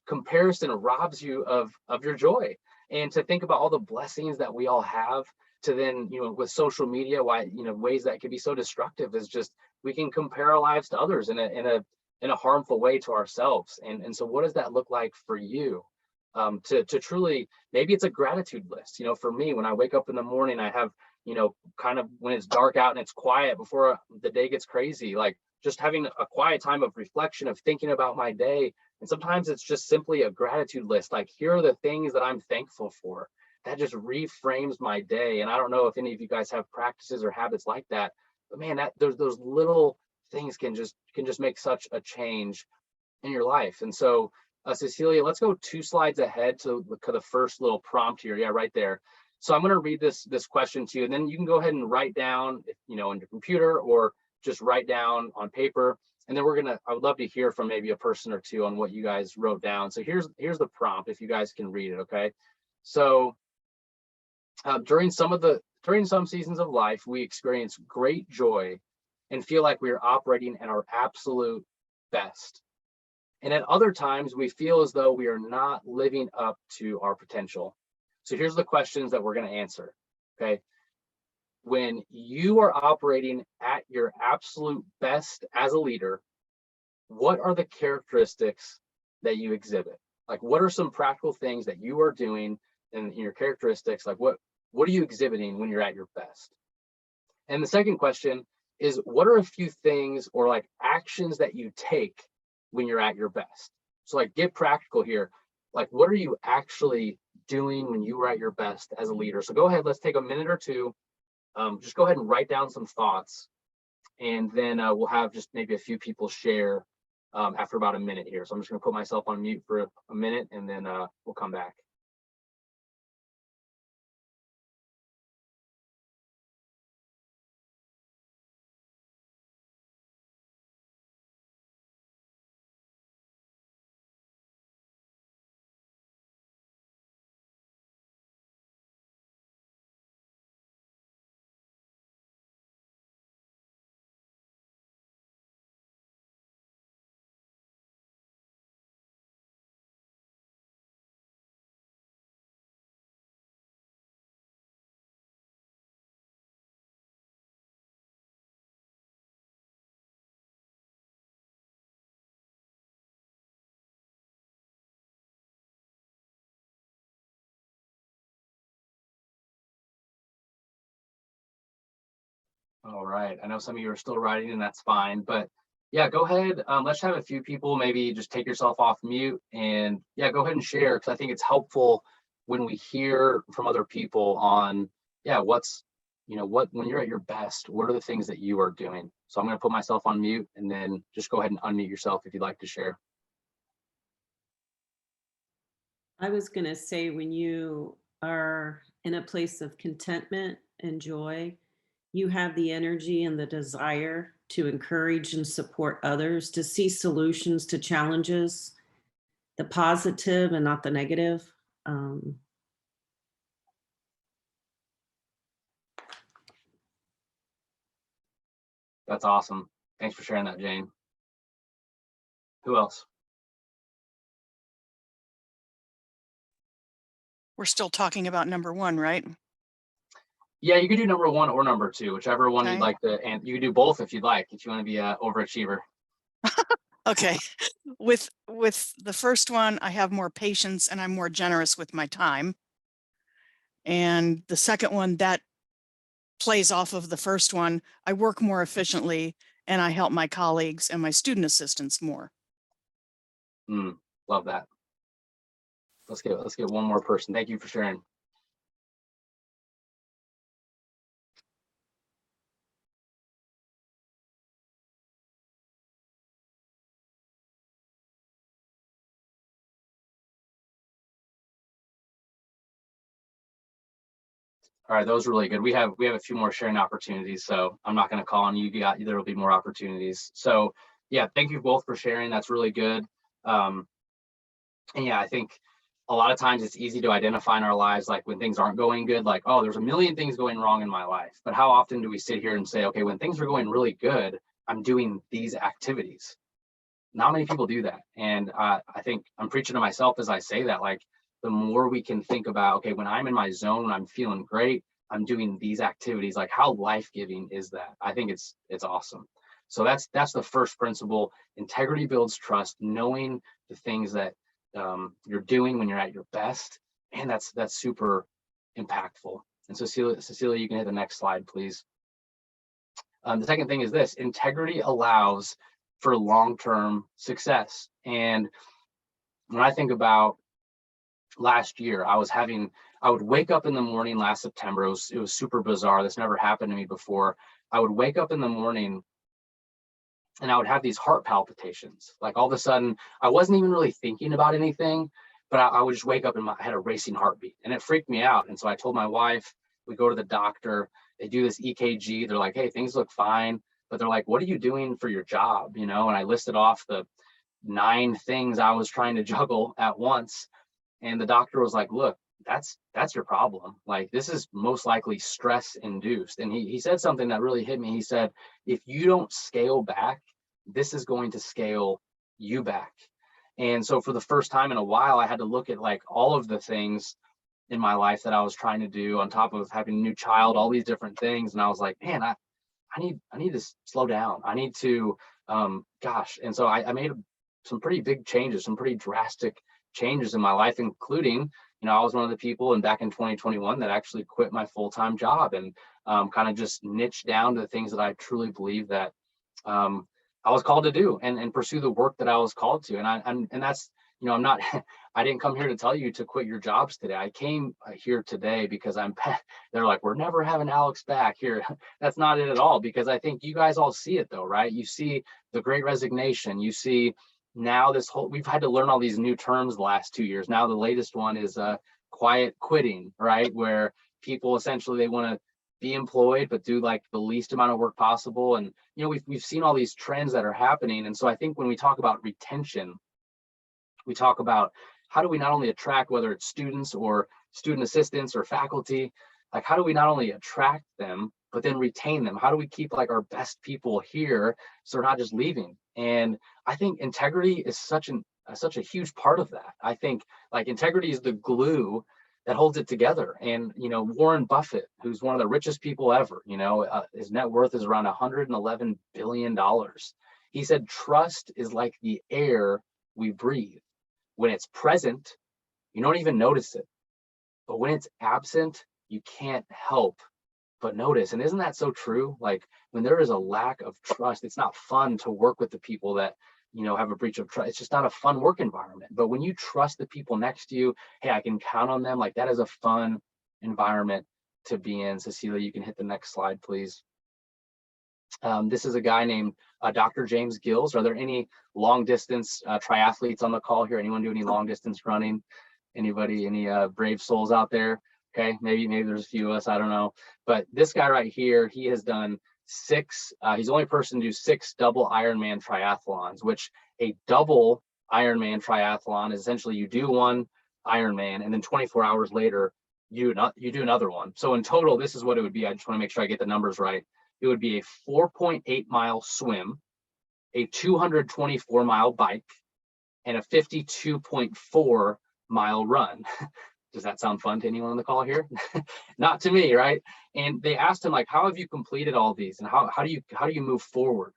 B: Comparison robs you of your joy. And to think about all the blessings that we all have, to then, with social media, ways that can be so destructive is just, we can compare our lives to others in a harmful way to ourselves. And so what does that look like for you? To truly, maybe it's a gratitude list. For me, when I wake up in the morning, I have, kind of when it's dark out and it's quiet before the day gets crazy, like just having a quiet time of reflection, of thinking about my day. And sometimes it's just simply a gratitude list. Like, here are the things that I'm thankful for. That just reframes my day. And I don't know if any of you guys have practices or habits like that, but man, those little things can just make such a change in your life. And so, Cecilia, let's go 2 slides ahead to the first little prompt here. Yeah, right there. So I'm going to read this question to you, and then you can go ahead and write down, on your computer, or just write down on paper. And then I would love to hear from maybe a person or two on what you guys wrote down. So here's the prompt, if you guys can read it. Okay. So during some seasons of life, we experience great joy and feel like we are operating at our absolute best. And at other times, we feel as though we are not living up to our potential. So here's the questions that we're going to answer. Okay. When you are operating at your absolute best as a leader, what are the characteristics that you exhibit? Like, what are some practical things that you are doing in your characteristics? Like, what are you exhibiting when you're at your best? And the second question is, what are a few things or like actions that you take when you're at your best? So like, get practical here. Like, what are you actually doing when you are at your best as a leader? So go ahead, let's take a minute or two. Just go ahead and write down some thoughts, and then we'll have just maybe a few people share after about a minute here. So I'm just going to put myself on mute for a minute, and then we'll come back. All right. I know some of you are still writing, and that's fine. But yeah, go ahead. Let's have a few people maybe just take yourself off mute and yeah, go ahead and share, because I think it's helpful when we hear from other people on, yeah, what's, what, when you're at your best, what are the things that you are doing? So I'm going to put myself on mute, and then just go ahead and unmute yourself if you'd like to share.
D: I was going to say, when you are in a place of contentment and joy, you have the energy and the desire to encourage and support others, to see solutions to challenges, the positive and not the negative.
B: That's awesome. Thanks for sharing that, Jane. Who else?
E: We're still talking about number one, right?
B: Yeah, you could do number one or number two, whichever one you'd
E: Okay.
B: like to, and you could do both if you'd like, if you want to be an overachiever.
E: Okay. With the first one, I have more patience and I'm more generous with my time. And the second one, that plays off of the first one. I work more efficiently and I help my colleagues and my student assistants more.
B: Love that. Let's get one more person. Thank you for sharing. All right, those are really good. We have a few more sharing opportunities, so I'm not going to call on you. There will be more opportunities. So yeah, thank you both for sharing. That's really good. And yeah, I think a lot of times it's easy to identify in our lives, like when things aren't going good, like, oh, there's a million things going wrong in my life. But how often do we sit here and say, okay, when things are going really good, I'm doing these activities? Not many people do that. And I think I'm preaching to myself as I say that, like, the more we can think about, okay, when I'm in my zone, when I'm feeling great, I'm doing these activities, like how life-giving is that? I think it's awesome. So that's the first principle. Integrity builds trust, knowing the things that you're doing when you're at your best. And that's super impactful. And Cecilia, you can hit the next slide, please. The second thing is this: integrity allows for long-term success. And when I think about last year, I would wake up in the morning last September. It was super bizarre. This never happened to me before. I would wake up in the morning and I would have these heart palpitations. Like all of a sudden, I wasn't even really thinking about anything, but I would just wake up and I had a racing heartbeat, and it freaked me out. And so I told my wife, we go to the doctor, they do this EKG. They're like, hey, things look fine. But they're like, what are you doing for your job? And I listed off the 9 things I was trying to juggle at once. And the doctor was like, look, that's your problem. Like, this is most likely stress induced. And he said something that really hit me. He said, if you don't scale back, this is going to scale you back. And so for the first time in a while, I had to look at like all of the things in my life that I was trying to do on top of having a new child, all these different things. And I was like, man, I need to slow down. I need to, And so I made some pretty big changes, some pretty drastic changes in my life, including, I was one of the people back in 2021 that actually quit my full-time job and kind of just niched down to the things that I truly believe that I was called to do and pursue the work that I was called to. And that's, I'm not, I didn't come here to tell you to quit your jobs today. I came here today because they're like, we're never having Alex back here. That's not it at all, because I think you guys all see it though, right? You see the Great Resignation. You see now we've had to learn all these new terms the last 2 years. Now the latest one is quiet quitting, right? Where people essentially, they want to be employed, but do like the least amount of work possible. And, we've seen all these trends that are happening. And so I think when we talk about retention, we talk about how do we not only attract, whether it's students or student assistants or faculty, like how do we not only attract them, but then retain them? How do we keep like our best people here so they're not just leaving? And I think integrity is such a huge part of that. I think like integrity is the glue that holds it together. And Warren Buffett, who's one of the richest people ever, his net worth is around $111 billion. He said, trust is like the air we breathe. When it's present, you don't even notice it. But when it's absent, you can't help But notice, and isn't that so true? Like when there is a lack of trust, it's not fun to work with the people that, have a breach of trust. It's just not a fun work environment. But when you trust the people next to you, hey, I can count on them. Like that is a fun environment to be in. Cecilia, you can hit the next slide, please. This is a guy named Dr. James Gills. Are there any long distance triathletes on the call here? Anyone do any long distance running? Anybody, any brave souls out there? Okay, maybe there's a few of us, I don't know. But this guy right here, he has done 6, he's the only person to do 6 double Ironman triathlons, which a double Ironman triathlon is essentially you do one Ironman and then 24 hours later, you do another one. So in total, this is what it would be. I just want to make sure I get the numbers right. It would be a 4.8 mile swim, a 224 mile bike, and a 52.4 mile run. Does that sound fun to anyone on the call here? Not to me, right? And they asked him, like, how have you completed all these, and how do you move forward?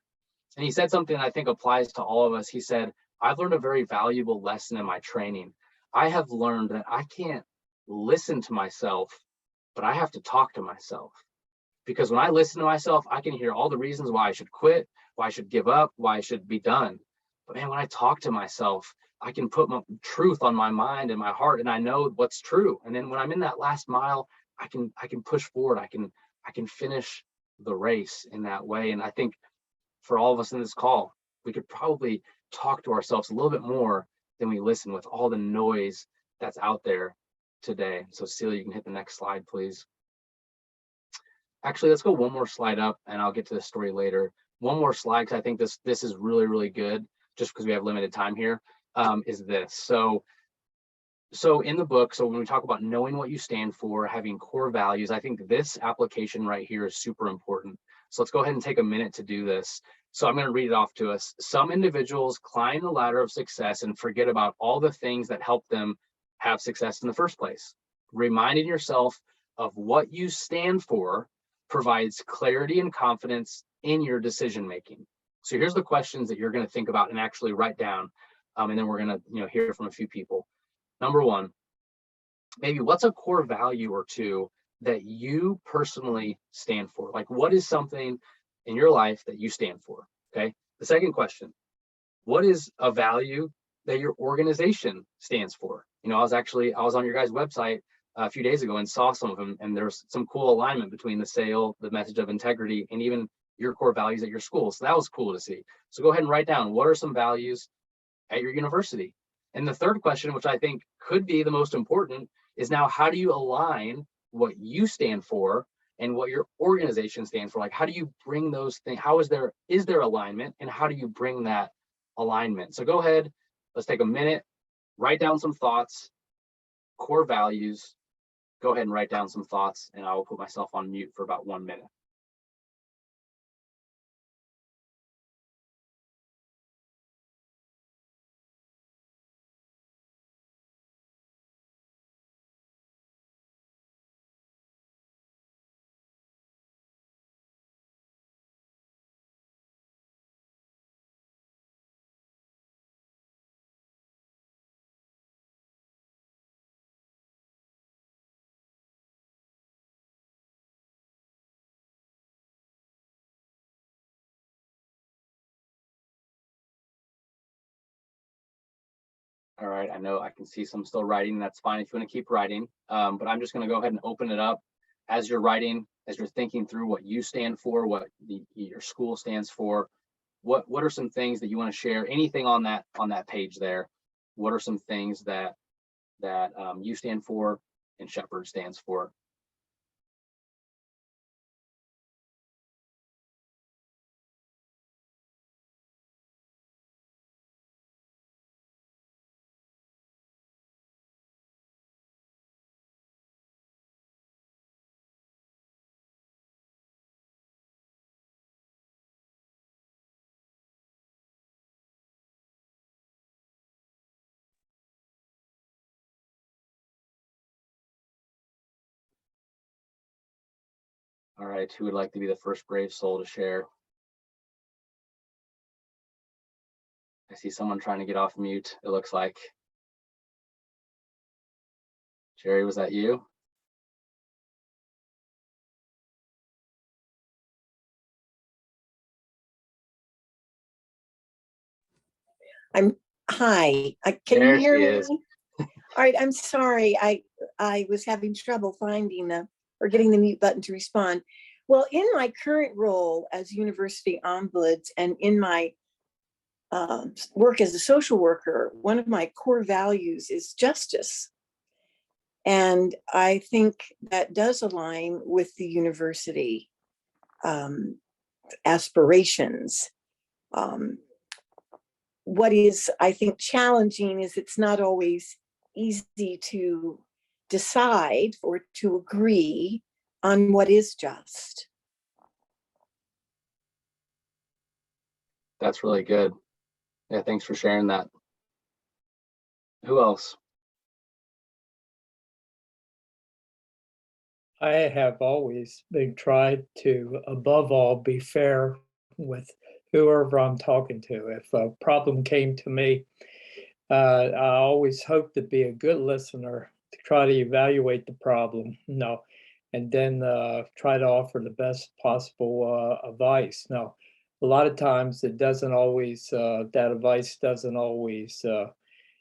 B: And he said something that I think applies to all of us. He said, I've learned a very valuable lesson in my training. I have learned that I can't listen to myself, but I have to talk to myself. Because when I listen to myself, I can hear all the reasons why I should quit, why I should give up, why I should be done. But man, when I talk to myself, I can put my truth on my mind and my heart, and I know what's true. And then when I'm in that last mile, I can push forward. I can finish the race in that way. And I think for all of us in this call, we could probably talk to ourselves a little bit more than we listen with all the noise that's out there today. So Celia, you can hit the next slide, please. Actually, let's go one more slide up and I'll get to the story later. One more slide, because I think this is really, really good, just because we have limited time here, is this. So in the book, so when we talk about knowing what you stand for, having core values, I think this application right here is super important. So let's go ahead and take a minute to do this. So I'm going to read it off to us. Some individuals climb the ladder of success and forget about all the things that help them have success in the first place. Reminding yourself of what you stand for provides clarity and confidence in your decision making. So here's the questions that you're going to think about and actually write down, and then we're going to hear from a few people. Number one, maybe what's a core value or two that you personally stand for? Like, what is something in your life that you stand for? Okay. The second question, what is a value that your organization stands for? I was on your guys' website a few days ago and saw some of them, and there's some cool alignment between the SAIL, the message of integrity, and even your core values at your school. So that was cool to see. So go ahead and write down, what are some values at your university? And the third question, which I think could be the most important, is now how do you align what you stand for and what your organization stands for? Like, how do you bring those things? How is there alignment, and how do you bring that alignment? So go ahead, let's take a minute, write down some thoughts, core values. Go ahead and write down some thoughts, and I will put myself on mute for about 1 minute. All right, I know I can see some still writing. That's fine if you want to keep writing, but I'm just going to go ahead and open it up. As you're writing, as you're thinking through what you stand for, what your school stands for, what are some things that you want to share? Anything on that page there? What are some things that you stand for and Shepherd stands for? All right, who would like to be the first brave soul to share? I see someone trying to get off mute, it looks like. Jerry, was that you?
F: Hi, can you
B: There
F: hear
B: she
F: me?
B: is.
F: All right, I'm sorry. I was having trouble finding or getting the mute button to respond. Well, in my current role as university ombuds and in my work as a social worker, one of my core values is justice. And I think that does align with the university aspirations. What is, I think, challenging is it's not always easy to decide or to agree on what is just.
B: That's really good. Yeah, thanks for sharing that. Who else?
G: I have always been tried to, above all, be fair with whoever I'm talking to. If a problem came to me, I always hope to be a good listener to try to evaluate the problem, and then try to offer the best possible advice. Now, a lot of times it doesn't always, that advice doesn't always,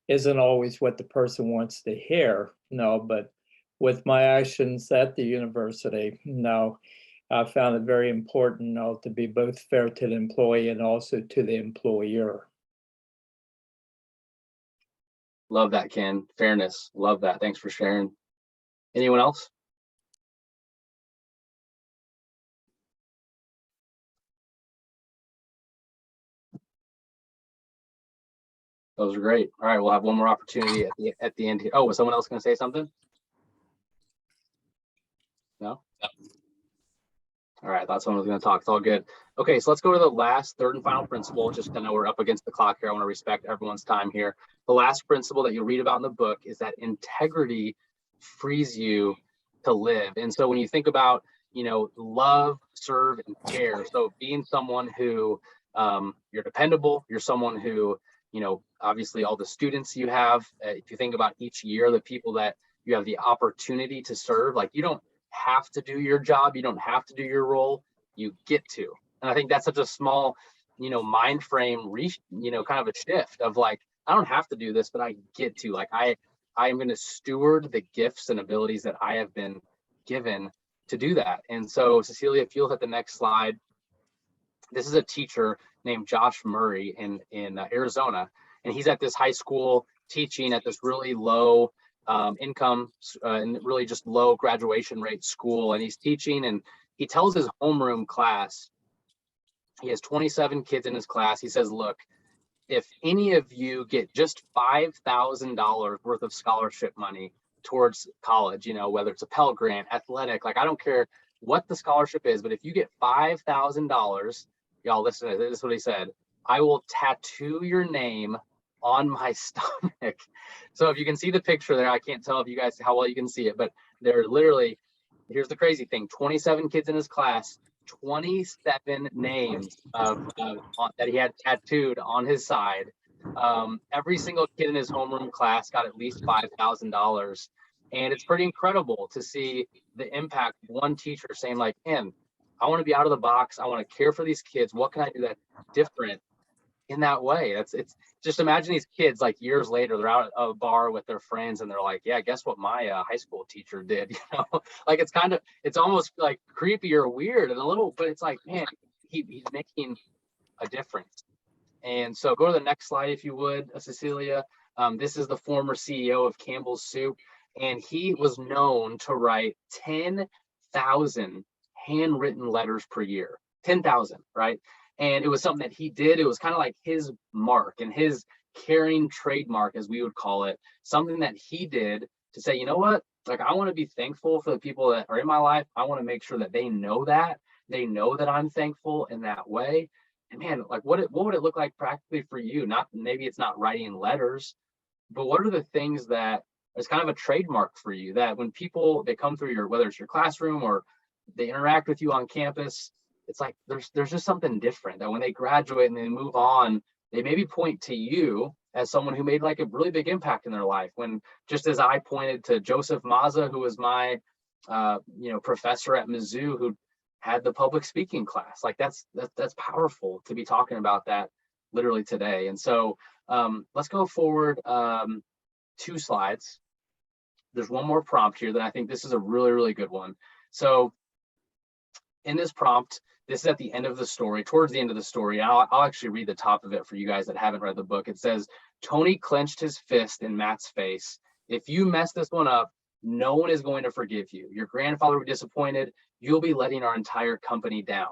G: isn't always what the person wants to hear, but with my actions at the university, I found it very important to be both fair to the employee and also to the employer.
B: Love that, Ken. Fairness. Love that. Thanks for sharing. Anyone else? Those are great. All right, we'll have one more opportunity at the end here. Oh, was someone else going to say something? No? All right, I thought someone was going to talk. It's all good. Okay, so let's go to the last, third and final principle. Just because I know we're up against the clock here, I want to respect everyone's time here. The last principle that you'll read about in the book is that integrity frees you to live. And so when you think about, love, serve, and care, so being someone who you're dependable, you're someone who, obviously all the students you have, if you think about each year, the people that you have the opportunity to serve, like you don't have to do your job, you don't have to do your role, you get to. And I think that's such a small, mind frame, kind of a shift of like, I don't have to do this, but I get to. Like I am going to steward the gifts and abilities that I have been given to do that. And so, Cecilia, if you'll hit the next slide, this is a teacher named Josh Murray in Arizona, and he's at this high school teaching at this really low income and really just low graduation rate school. And he's teaching, and he tells his homeroom class, he has 27 kids in his class. He says, look, if any of you get just $5,000 worth of scholarship money towards college, whether it's a Pell Grant, athletic, like I don't care what the scholarship is, but if you get $5,000, y'all listen to this, this is what he said, I will tattoo your name on my stomach. So if you can see the picture there, I can't tell if you guys how well you can see it, but they're literally, here's the crazy thing, 27 kids in his class, 27 names that he had tattooed on his side. Every single kid in his homeroom class got at least $5,000. And it's pretty incredible to see the impact of one teacher saying like, man, I want to be out of the box. I want to care for these kids. What can I do that's different in that way? It's just imagine these kids like years later, they're out at a bar with their friends and they're like, yeah, guess what my high school teacher did, like it's almost like creepy or weird and a little, but it's like, man, he's making a difference. And so go to the next slide, if you would, Cecilia. This is the former CEO of Campbell's Soup, and he was known to write 10,000 handwritten letters per year, 10,000, right? And it was something that he did. It was kind of like his mark and his caring trademark, as we would call it, something that he did to say, you know what, like I want to be thankful for the people that are in my life. I want to make sure that they know that I'm thankful in that way. And man, like what would it look like practically for you? Not maybe it's not writing letters, but what are the things that is kind of a trademark for you that when people, they come through whether it's your classroom or they interact with you on campus, it's like there's just something different that when they graduate and they move on, they maybe point to you as someone who made like a really big impact in their life. When just as I pointed to Joseph Mazza, who was my professor at Mizzou, who had the public speaking class, like that's powerful to be talking about that literally today. And so let's go forward 2 slides. There's one more prompt here that I think this is a really, really good one. So in this prompt, this is at the end of the story, towards the end of the story. I'll actually read the top of it for you guys that haven't read the book. It says, Tony clenched his fist in Matt's face. If you mess this one up, no one is going to forgive you. Your grandfather will be disappointed. You'll be letting our entire company down.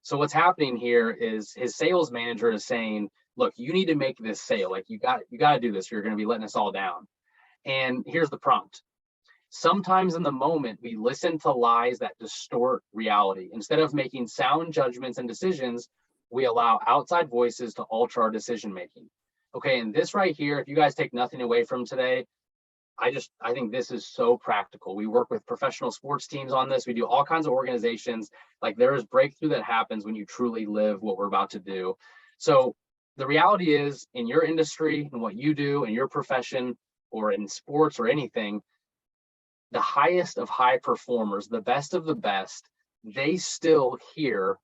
B: So what's happening here is his sales manager is saying, look, you need to make this sale. Like you got to do this. You're going to be letting us all down. And here's the prompt. Sometimes in the moment, we listen to lies that distort reality. Instead of making sound judgments and decisions, we allow outside voices to alter our decision making. Okay, and this right here, if you guys take nothing away from today, I think this is so practical. We work with professional sports teams on this. We do all kinds of organizations. Like there is breakthrough that happens when you truly live what we're about to do. So the reality is in your industry and what you do in your profession or in sports or anything, the highest of high performers, the best of the best, they still hear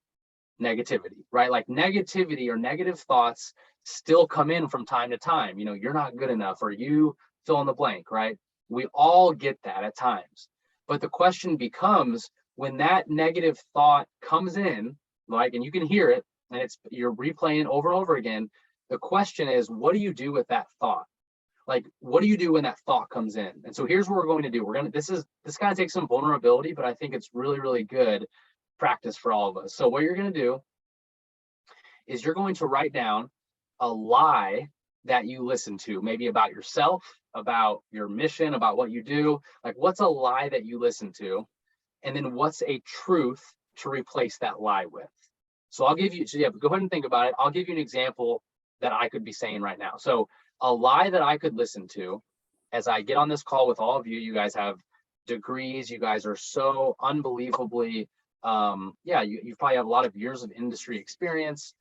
B: negativity, right? Like negativity or negative thoughts still come in from time to time. You know, you're not good enough, or you fill in the blank, right? We all get that at times. But the question becomes, when that negative thought comes in, like, and you can hear it, and you're replaying it over and over again, the question is, what do you do with that thought? Like, what do you do when that thought comes in? And so here's what we're going to do. This kind of takes some vulnerability, but I think it's really, really good practice for all of us. So what you're going to do is you're going to write down a lie that you listen to, maybe about yourself, about your mission, about what you do. Like, what's a lie that you listen to? And then what's a truth to replace that lie with? So I'll give you, go ahead and think about it. I'll give you an example that I could be saying right now. So a lie that I could listen to as I get on this call with all of you. You guys have degrees. You guys are so unbelievably, you probably have a lot of years of industry experience.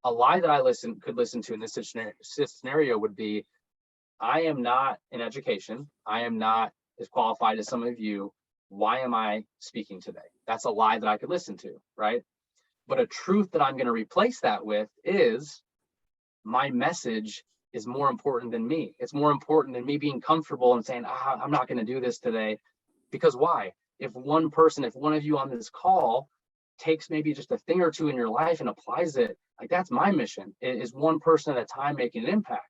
B: A lie that I could listen to in this scenario would be, I am not in education. I am not as qualified as some of you. Why am I speaking today? That's a lie that I could listen to, right? But a truth that I'm going to replace that with is, my message is more important than me. It's more important than me being comfortable and saying, I'm not going to do this today. Because why? If one of you on this call takes maybe just a thing or two in your life and applies it, like, that's my mission. It is one person at a time making an impact.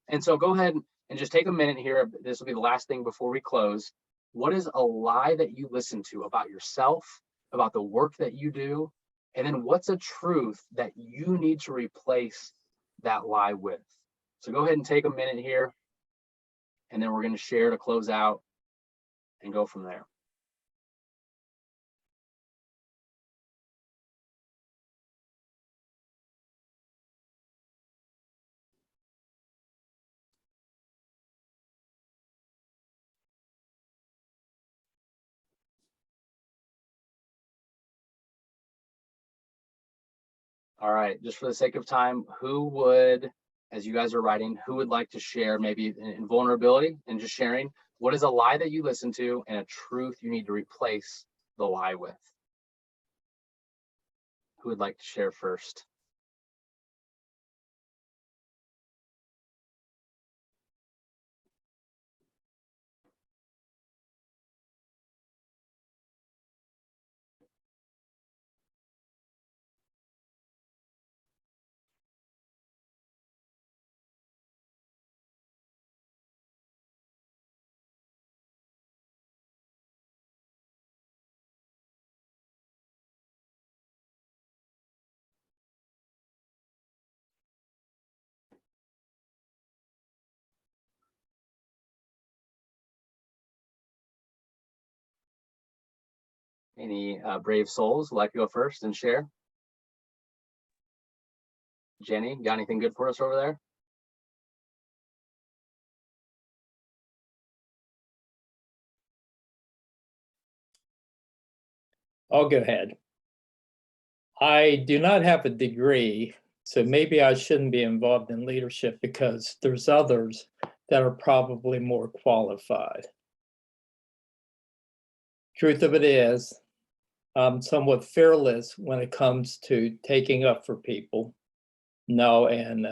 B: And so go ahead and just take a minute here. This will be the last thing before we close. What is a lie that you listen to about yourself, about the work that you do? And then what's a truth that you need to replace that lie with? So go ahead and take a minute here, and then we're going to share to close out and go from there. All right, just for the sake of time, who would, as you guys are writing, who would like to share, maybe in vulnerability and just sharing, what is a lie that you listen to and a truth you need to replace the lie with? Who would like to share first? Any brave souls would like to go first and share? Jenny, got anything good for us over there?
G: I'll go ahead. I do not have a degree, so maybe I shouldn't be involved in leadership because there's others that are probably more qualified. Truth of it is, I'm somewhat fearless when it comes to taking up for people. No, and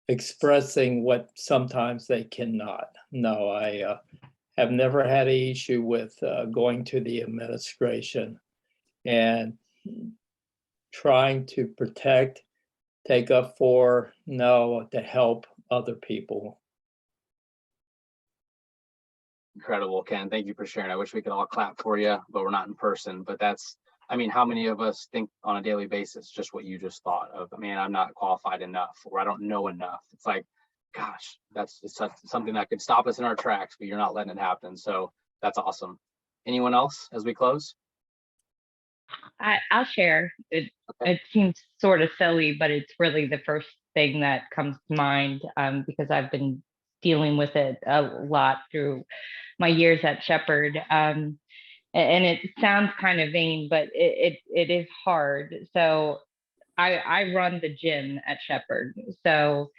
G: expressing what sometimes they cannot. No, I have never had an issue with going to the administration and trying to protect, take up for, no, to help other people.
B: Incredible, Ken. Thank you for sharing. I wish we could all clap for you, but we're not in person. But that's, I mean, how many of us think on a daily basis just what you just thought of? I mean, I'm not qualified enough, or I don't know enough. It's like, gosh, that's just something that could stop us in our tracks, but you're not letting it happen. So that's awesome. Anyone else as we close?
H: I'll share. It seems sort of silly, but it's really the first thing that comes to mind because I've been dealing with it a lot through my years at Shepherd. And it sounds kind of vain, but it is hard. So I run the gym at Shepherd. So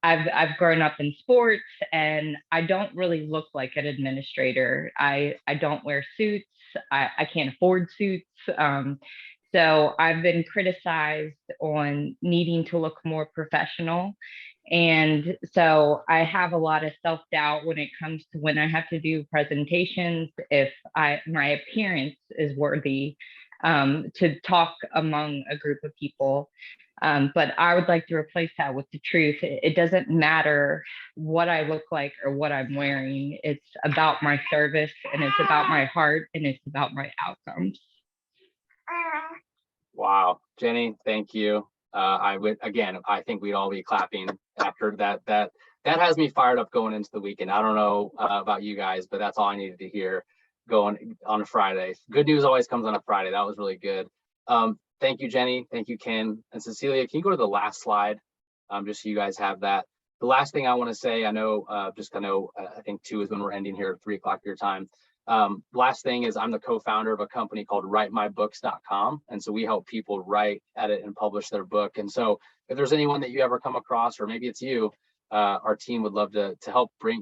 H: I've grown up in sports, and I don't really look like an administrator. I don't wear suits. I can't afford suits. So I've been criticized on needing to look more professional. And so I have a lot of self-doubt when it comes to when I have to do presentations, if my appearance is worthy to talk among a group of people. But I would like to replace that with the truth. It doesn't matter what I look like or what I'm wearing. It's about my service, and it's about my heart, and it's about my outcomes.
B: Wow, Jenny, thank you. I think we'd all be clapping after that. That has me fired up going into the weekend. I don't know about you guys, but that's all I needed to hear going on a Friday. Good news always comes on a Friday. That was really good. Thank you, Jenny. Thank you, Ken. And Cecilia, can you go to the last slide? Just so you guys have that. The last thing I want to say, I think 2 is when we're ending here at 3 o'clock your time. Last thing is I'm the co-founder of a company called writemybooks.com. And so we help people write, edit, and publish their book. And so if there's anyone that you ever come across, or maybe it's you, our team would love to help bring,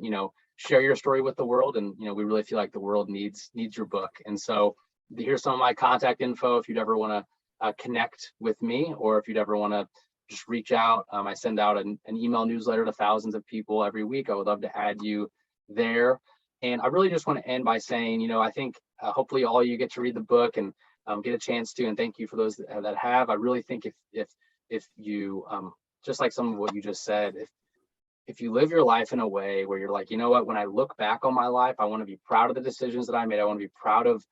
B: share your story with the world. And, we really feel like the world needs your book. And so here's some of my contact info if you'd ever want to connect with me, or if you'd ever want to just reach out. I send out an email newsletter to thousands of people every week. I would love to add you there. And I really just want to end by saying, I think hopefully all you get to read the book and get a chance to, and thank you for those that have. I really think if you, just like some of what you just said, if you live your life in a way where you're like, you know what, when I look back on my life, I want to be proud of the decisions that I made. I want to be proud of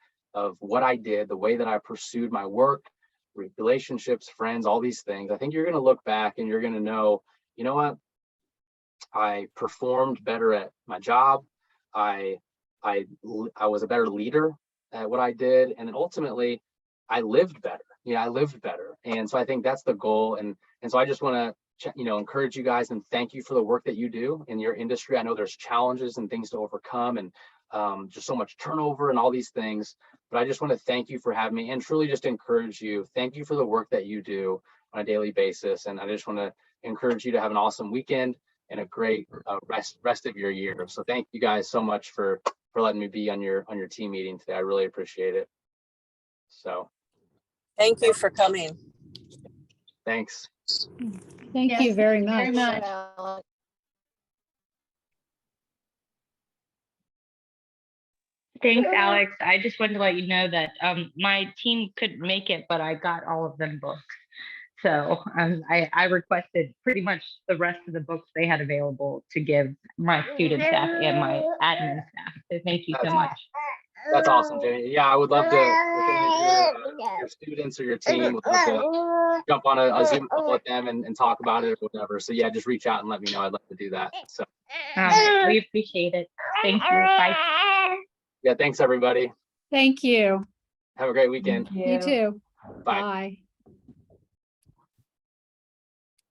B: what I did, the way that I pursued my work, relationships, friends, all these things. I think you're going to look back and you're going to know, you know what, I performed better at my job. I was a better leader at what I did, and then ultimately I lived better. I lived better. And so I think that's the goal. And so I just want to encourage you guys and thank you for the work that you do in your industry. I know there's challenges and things to overcome, and just so much turnover and all these things, but I just want to thank you for having me and truly just encourage you. Thank you for the work that you do on a daily basis. And I just want to encourage you to have an awesome weekend and a great rest of your year. So thank you guys so much for letting me be on your team meeting today. I really appreciate it. So
I: thank you for coming.
B: Thanks.
A: Thank you very much.
H: Thanks, Alex. I just wanted to let you know that my team couldn't make it, but I got all of them books. So I requested pretty much the rest of the books they had available to give my student staff and my admin staff. So thank you so much.
B: That's awesome, Jenny. Yeah, I would love to, your students or your team would love to jump on a Zoom call with them and talk about it or whatever. So yeah, just reach out and let me know. I'd love to do that. So
H: we appreciate it. Thank you. Bye.
B: Yeah, thanks everybody.
A: Thank you.
B: Have a great weekend.
A: You too.
B: Bye.
A: Bye.